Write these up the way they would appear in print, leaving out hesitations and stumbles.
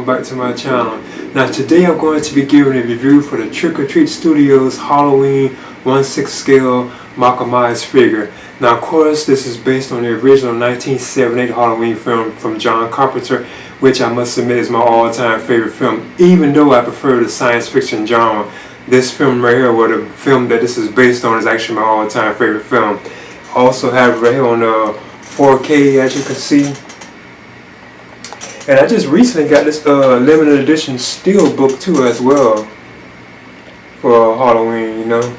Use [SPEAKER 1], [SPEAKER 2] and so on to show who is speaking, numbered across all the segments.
[SPEAKER 1] welcome back to my channel. Now today I'm going to be giving a review for the Trick or Treat Studios Halloween 1/6 scale Michael Myers figure. Now of course this is based on the original 1978 Halloween film from John Carpenter, which I must admit is my all-time favorite film, even though I prefer the science fiction genre. This film right here, or the film that this is based on, is actually my all-time favorite film. I also have it right here on 4K, as you can see. And I just recently got this limited edition steel book too as well for Halloween, you know.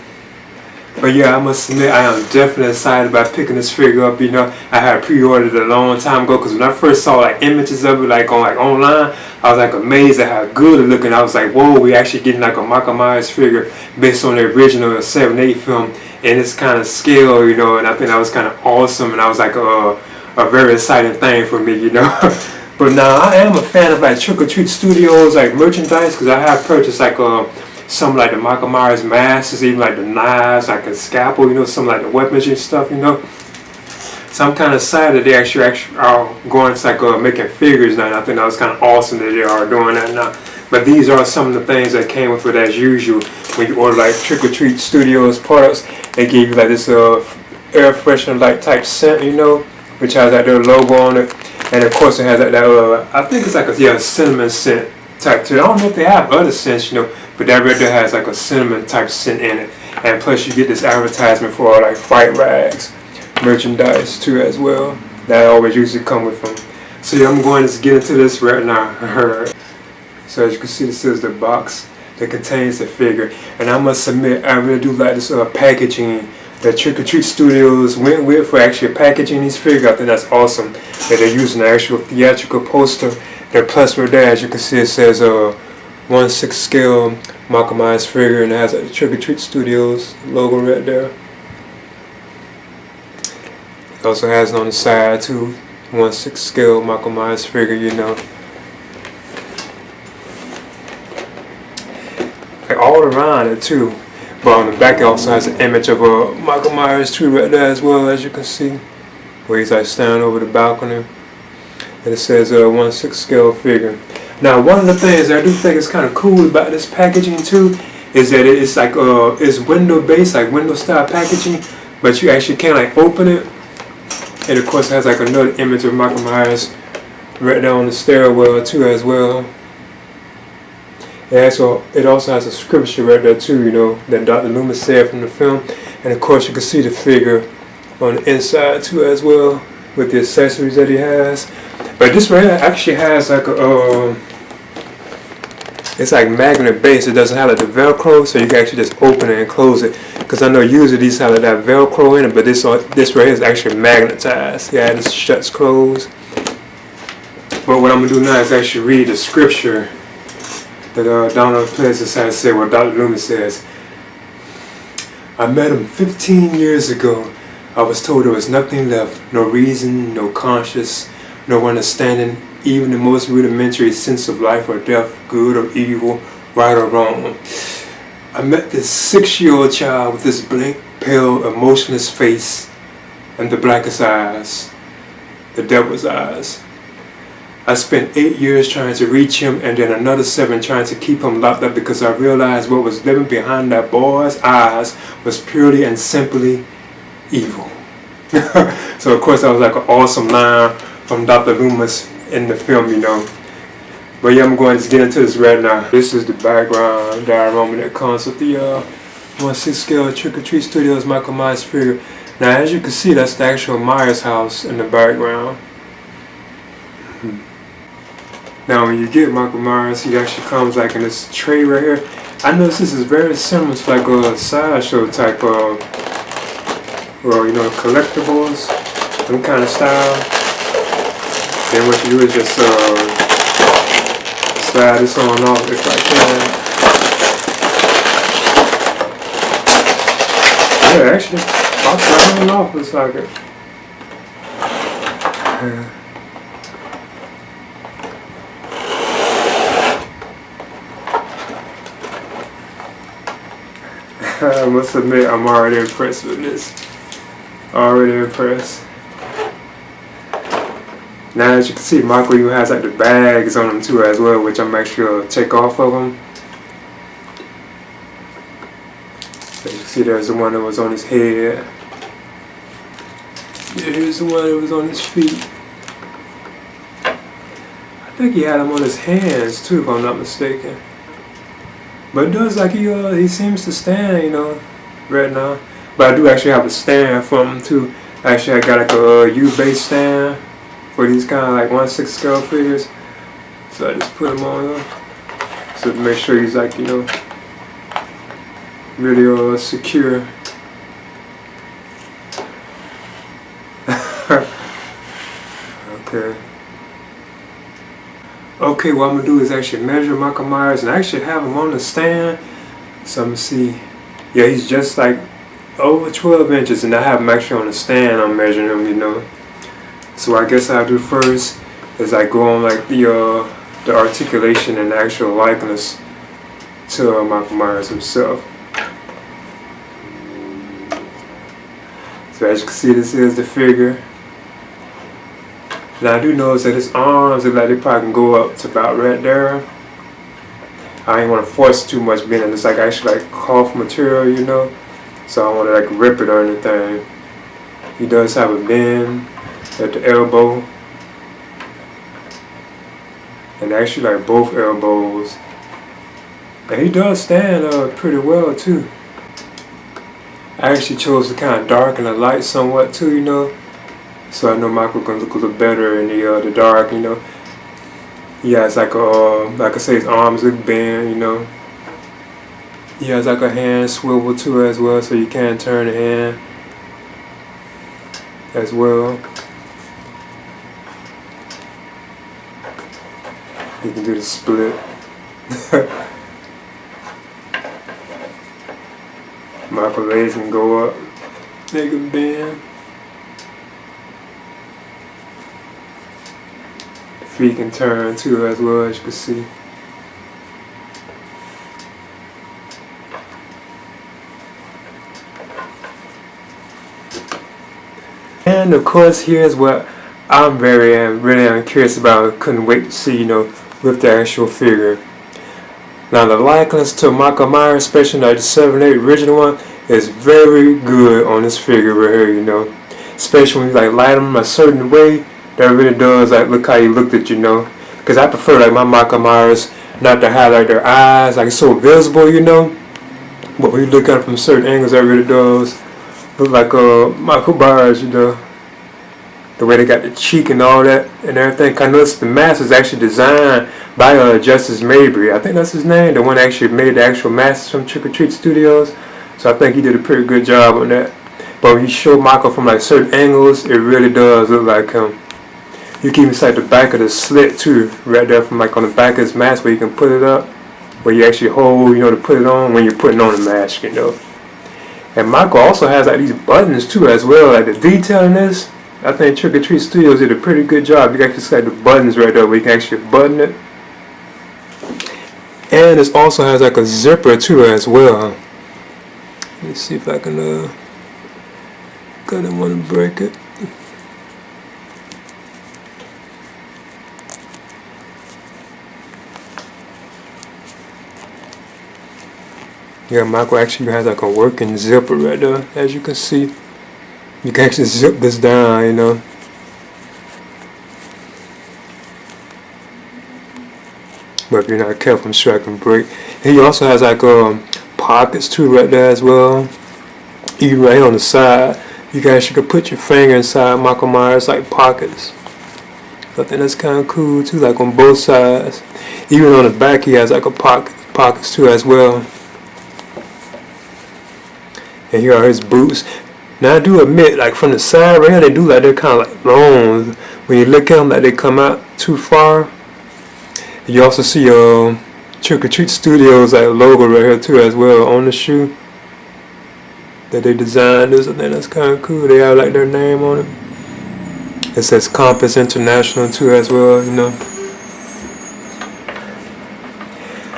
[SPEAKER 1] But yeah, I must admit I am definitely excited about picking this figure up, you know. I had pre-ordered it a long time ago because when I first saw like images of it like online, I was like amazed at how good it looked, and I was like, whoa, we actually getting like a Michael Myers figure based on the original 78 film in this kind of scale, you know. And I think that was kind of awesome, and I was like a very exciting thing for me, you know. But now I am a fan of like Trick or Treat Studios like merchandise, because I have purchased like some like the Michael Myers masks, even like the knives, like a scalpel, you know, some like the weapons and stuff, you know. So I'm kind of excited that they actually are going to like making figures now, and I think that was kind of awesome that they are doing that now. But these are some of the things that came with it as usual. When you order like Trick or Treat Studios products, they give you like this air freshener like type scent, you know, which has like their logo on it. And of course it has that I think it's like a cinnamon scent type too. I don't know if they have other scents, you know, but that right there has like a cinnamon type scent in it. And plus you get this advertisement for like Fight Rags merchandise too as well. That always usually come with them. So yeah, I'm going to get into this right now. So as you can see, this is the box that contains the figure. And I must admit, I really do like this packaging that Trick or Treat Studios went with for actually packaging these figures. I think that's awesome that they're using the actual theatrical poster. And plus right there, as you can see, it says 1/6 scale Michael Myers figure, and it has like, the Trick or Treat Studios logo right there. It also has it on the side too, 1/6 scale Michael Myers figure, you know. Like all around it too. But on the back it also has an image of Michael Myers too right there as well, as you can see, where he's like standing over the balcony. And it says 1/6 scale figure. Now one of the things I do think is kind of cool about this packaging too is that it's like it's window based, like window style packaging, but you actually can't like open it. And of course it has like another image of Michael Myers right there on the stairwell too as well. It also has a scripture right there too, you know, that Dr. Loomis said from the film. And of course you can see the figure on the inside too as well, with the accessories that he has. But this right here actually has like it's like magnet based. It doesn't have like the Velcro, so you can actually just open it and close it. Because I know usually these have like that Velcro in it, but this right here is actually magnetized. Yeah, this shuts closed. But what I'm gonna do now is actually read the scripture that Donald Pleasance has said, what Dr. Loomis says. I met him 15 years ago. I was told there was nothing left, no reason, no conscience, no understanding, even the most rudimentary sense of life or death, good or evil, right or wrong. I met this 6-year-old child with this blank, pale, emotionless face and the blackest eyes, the devil's eyes. I spent 8 years trying to reach him, and then another 7 trying to keep him locked up, because I realized what was living behind that boy's eyes was purely and simply evil. So of course that was like an awesome line from Dr. Loomis in the film, you know. But yeah, I'm going to get into this right now. This is the background diorama that comes with the 1/6 scale Trick or Treat Studios Michael Myers figure. Now as you can see, that's the actual Myers house in the background. Now when you get Michael Myers, he actually comes like in this tray right here. I notice this is very similar to like a sideshow type of, well, you know, collectibles, some kind of style. Then what you do is just slide this on off if I can. Yeah, actually, I'll slide it off just like it. Yeah. I must admit, I'm already impressed with this. Already impressed. Now as you can see, Michael even has like the bags on them too as well, which I'm actually gonna take off of them. As you can see, there's the one that was on his head. Yeah, here's the one that was on his feet. I think he had them on his hands too, if I'm not mistaken. But it does like he seems to stand, you know, right now. But I do actually have a stand for him too. Actually, I got like a U-base stand for these kind of like 1/6 scale figures. So I just put them on there. So to make sure he's like, you know, really secure. Okay. Okay, what I'm gonna do is actually measure Michael Myers and actually have him on the stand. So I'm gonna see. Yeah, he's just like over 12 inches, and I have him actually on the stand. I'm measuring him, you know. So I guess I'll do first is I go on like the articulation and the actual likeness to Michael Myers himself. So as you can see, this is the figure. Now I do notice that his arms look like they probably can go up to about right there. I ain't want to force too much, being that it's like actually like cloth material, you know. So I don't want to like rip it or anything. He does have a bend at the elbow, and actually like both elbows. And he does stand pretty well too. I actually chose to kind of darken the light somewhat too, you know. So I know Michael can look a little better in the dark, you know. He has like like I say, his arms look bent, you know. He has like a hand swivel too as well, so you can turn the hand as well. You can do the split. Michael's legs can go up, they can bend. Feet can turn too as well, as you can see. And of course, here's what I'm really curious about. Couldn't wait to see, you know, with the actual figure. Now the likeness to Michael Myers, especially like the 7/8 original one, is very good on this figure right here, you know. Especially when you like light them a certain way, that really does like look how you looked at, you know. Because I prefer like my Michael Myers not to have like their eyes like so visible, you know. But when you look at it from certain angles, that really does look like Michael Myers, you know. The way they got the cheek and all that and everything. I noticed the mask was actually designed by Justice Mabry. I think that's his name. The one that actually made the actual masks from Trick or Treat Studios. So I think he did a pretty good job on that. But when you show Michael from like certain angles, it really does look like him. You can even see like the back of the slit too, right there from like on the back of his mask where you can put it up, where you actually hold, you know, to put it on when you're putting on the mask, you know. And Michael also has like these buttons too as well, like the detail in this. I think Trick or Treat Studios did a pretty good job. You can actually see like the buttons right there where you can actually button it. And it also has like a zipper too as well. Let me see if I can kinda wanna break it. Yeah, Michael actually has like a working zipper right there, as you can see. You can actually zip this down, you know. But if you're not careful, I'm sure I can break. And he also has like pockets too right there as well. Even right here on the side, you guys could put your finger inside Michael Myers like pockets. I think that's kind of cool too, like on both sides. Even on the back, he has like a pockets too as well. And here are his boots. Now I do admit, like from the side right here, they do like they're kind of like long. When you look at them, like they come out too far. You also see Trick or Treat Studios like logo right here too as well on the shoe that they designed. This, I think that's kind of cool. They have like their name on it. It says Compass International too as well, you know.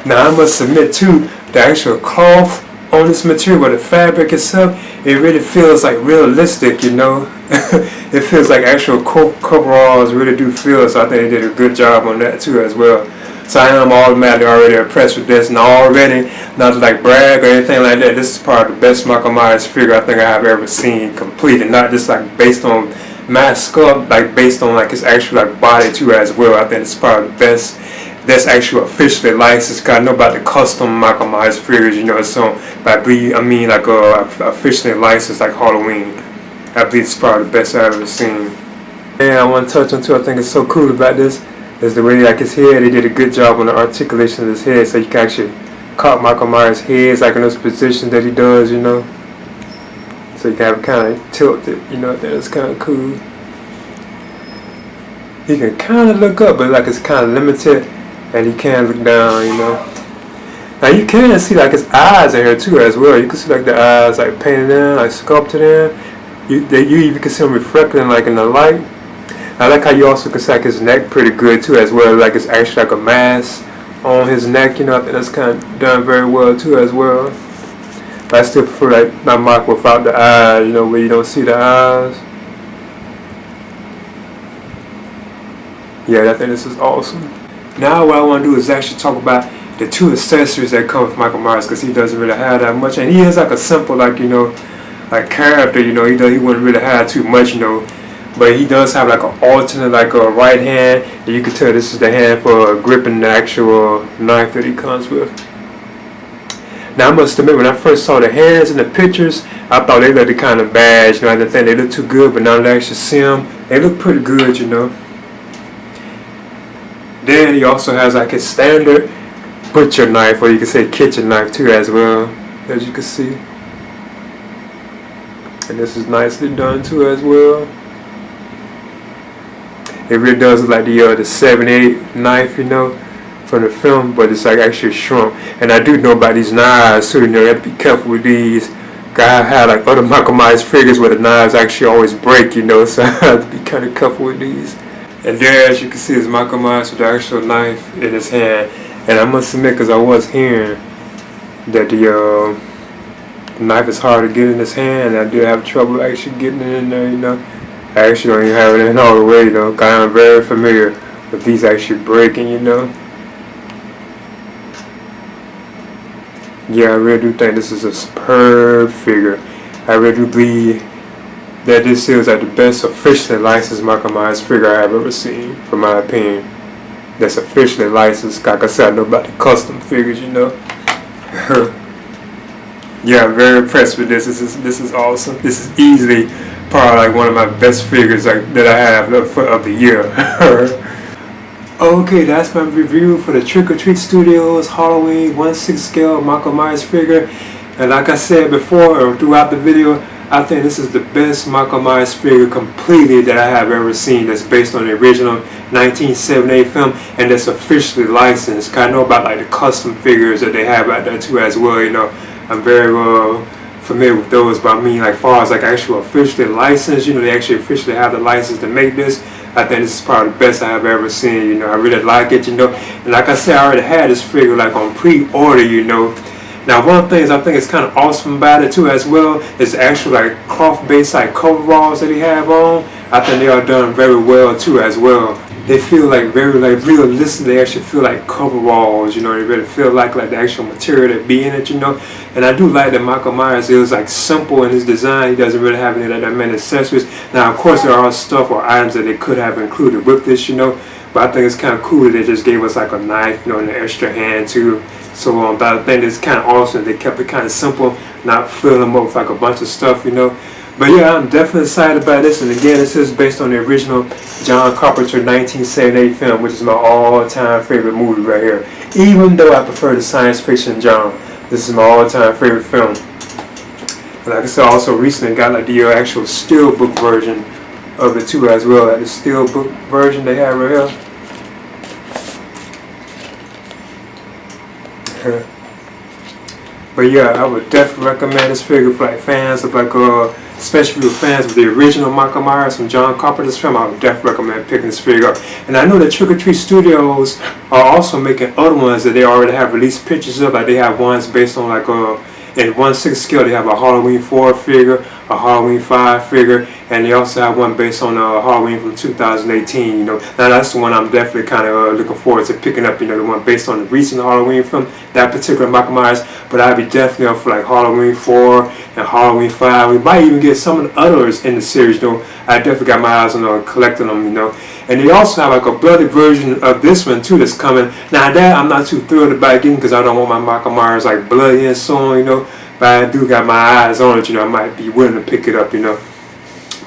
[SPEAKER 1] Now I must admit too, the actual cloth on this material, but the fabric itself, it really feels like realistic, you know. It feels like actual coveralls really do feel, so I think they did a good job on that too as well. So I am automatically already impressed with this, and already, not to like brag or anything like that, this is probably the best Michael Myers figure I think I have ever seen completed, not just like based on mask up, like based on like his actual like body too as well. I think it's probably the best that's actually officially licensed. Cause I know about the custom Michael Myers figures, you know, so I mean like officially licensed like Halloween. I believe it's probably the best I've ever seen. And I want to touch on too, I think it's so cool about this is the way like his head, they did a good job on the articulation of his head, so you can actually cut Michael Myers' head like in those positions that he does, you know. So you can have it kind of tilted, you know. I think it's kind of cool. He can kind of look up, but like it's kind of limited, and he can look down, you know. Now you can see like his eyes in here too as well. You can see like the eyes like painted in, like sculpted in. You even can see them reflecting like in the light. I like how you also can see like his neck pretty good too as well. Like it's actually like a mask on his neck, you know. I think that's kind of done very well too as well. But I still prefer like my mark without the eyes, you know, where you don't see the eyes. Yeah, I think this is awesome. Now what I want to do is actually talk about the two accessories that come with Michael Myers, because he doesn't really have that much, and he is like a simple, like, you know, like character, you know. He wouldn't really have too much, you know, but he does have like an alternate, like a right hand, and you can tell this is the hand for gripping the actual knife that he comes with. Now I must admit, when I first saw the hands in the pictures, I thought they looked kind of bad, you know. I didn't think they looked too good, but now that I actually see them, they look pretty good, you know. Then he also has like his standard butcher knife, or you can say kitchen knife too as well, as you can see. And this is nicely done too as well. It really does look like the 7/8 knife, you know, from the film, but it's like actually shrunk. And I do know about these knives too, you know. You have to be careful with these. I had like other Michael Myers figures where the knives actually always break, you know, so I have to be kind of careful with these. And there, as you can see, is Michael Myers with the actual knife in his hand. And I must admit, because I was hearing that the knife is hard to get in his hand, and I do have trouble actually getting it in there, you know. I actually don't even have it in all the way, though, because I'm very familiar with these actually breaking, you know. Yeah, I really do think this is a superb figure. I really do believe that this is like the best officially licensed Michael Myers figure I have ever seen, from my opinion. That's officially licensed. Like I said, I know about the custom figures, you know. Yeah, I'm very impressed with this. This is awesome. This is easily probably like one of my best figures like that I have of the year. Okay, that's my review for the Trick or Treat Studios Halloween 1/6 scale Michael Myers figure. And like I said before or throughout the video, I think this is the best Michael Myers figure completely that I have ever seen, that's based on the original 1978 film, and that's officially licensed. Cause I know about like the custom figures that they have out there too as well, you know. I'm very familiar with those, but I mean like far as like actual officially licensed, you know, they actually officially have the license to make this. I think this is probably the best I have ever seen, you know. I really like it, you know. And like I said, I already had this figure like on pre-order, you know. Now one of the things I think is kind of awesome about it too as well is the actual like cloth based like coveralls that he have on. I think they are done very well too as well. They feel like very like realistic. They actually feel like coveralls, you know. They really feel like the actual material that be in it, you know. And I do like that Michael Myers is like simple in his design. He doesn't really have any of that many accessories. Now of course there are stuff or items that they could have included with this, you know. But I think it's kind of cool that they just gave us like a knife, you know, and an extra hand too. So but I think it's kind of awesome. They kept it kind of simple, not filling them up with like a bunch of stuff, you know. But yeah, I'm definitely excited about this. And again, this is based on the original John Carpenter 1978 film, which is my all-time favorite movie right here. Even though I prefer the science fiction genre, this is my all-time favorite film. And like I said, I also recently got like the actual steelbook version of it too as well. Like the steelbook version they have right here. But yeah, I would definitely recommend this figure for like fans of like especially with fans of the original Michael Myers from John Carpenter's film. I would definitely recommend picking this figure up. And I know that Trick or Treat Studios are also making other ones that they already have released pictures of. Like they have ones based on like In 1/6 scale, they have a Halloween 4 figure, a Halloween 5 figure, and they also have one based on Halloween from 2018. You know, now that's the one I'm definitely kind of looking forward to picking up. You know, the one based on the recent Halloween from that particular Michael Myers. But I'd be definitely up for like Halloween 4 and Halloween 5. We might even get some of the others in the series. You know, I definitely got my eyes on collecting them. You know, and they also have like a bloody version of this one too that's coming. Now that I'm not too thrilled about getting because I don't want my Michael Myers like bloody and so on. You know. But I do got my eyes on it, you know, I might be willing to pick it up, you know.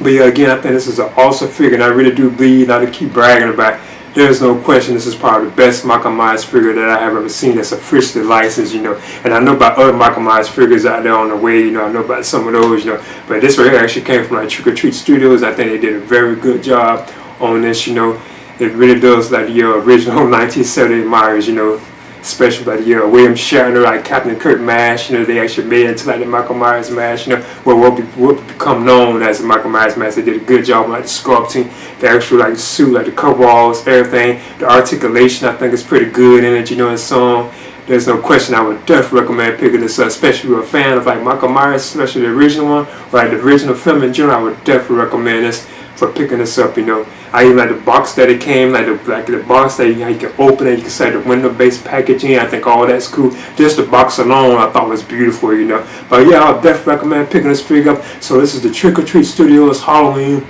[SPEAKER 1] But yeah, again, I think this is an awesome figure, and I really do believe, not to keep bragging about it, there's no question this is probably the best Michael Myers figure that I have ever seen that's officially licensed, you know. And I know about other Michael Myers figures out there on the way, you know, I know about some of those, you know. But this right here actually came from like Trick or Treat Studios. I think they did a very good job on this, you know. It really does like the original 1978 Myers, you know. Especially like the William Shatner, like Captain Kirk mask, you know, they actually made it into like the Michael Myers mask, you know, what will become known as the Michael Myers mask. They did a good job like the sculpting, the actual like suit, like the coveralls, everything. The articulation I think is pretty good in it, you know, and so on. There's no question I would definitely recommend picking this up, especially if you're a fan of like Michael Myers, especially the original one, or like the original film in general. I would definitely recommend this for picking this up, you know. I even like the box that it came, like the box that you can open it, you can set the window-based packaging. I think all that's cool. Just the box alone I thought was beautiful, you know. But yeah, I'll definitely recommend picking this figure up. So this is the Trick or Treat Studios Halloween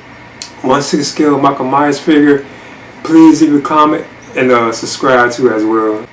[SPEAKER 1] 1/6 scale Michael Myers figure. Please leave a comment and subscribe to as well.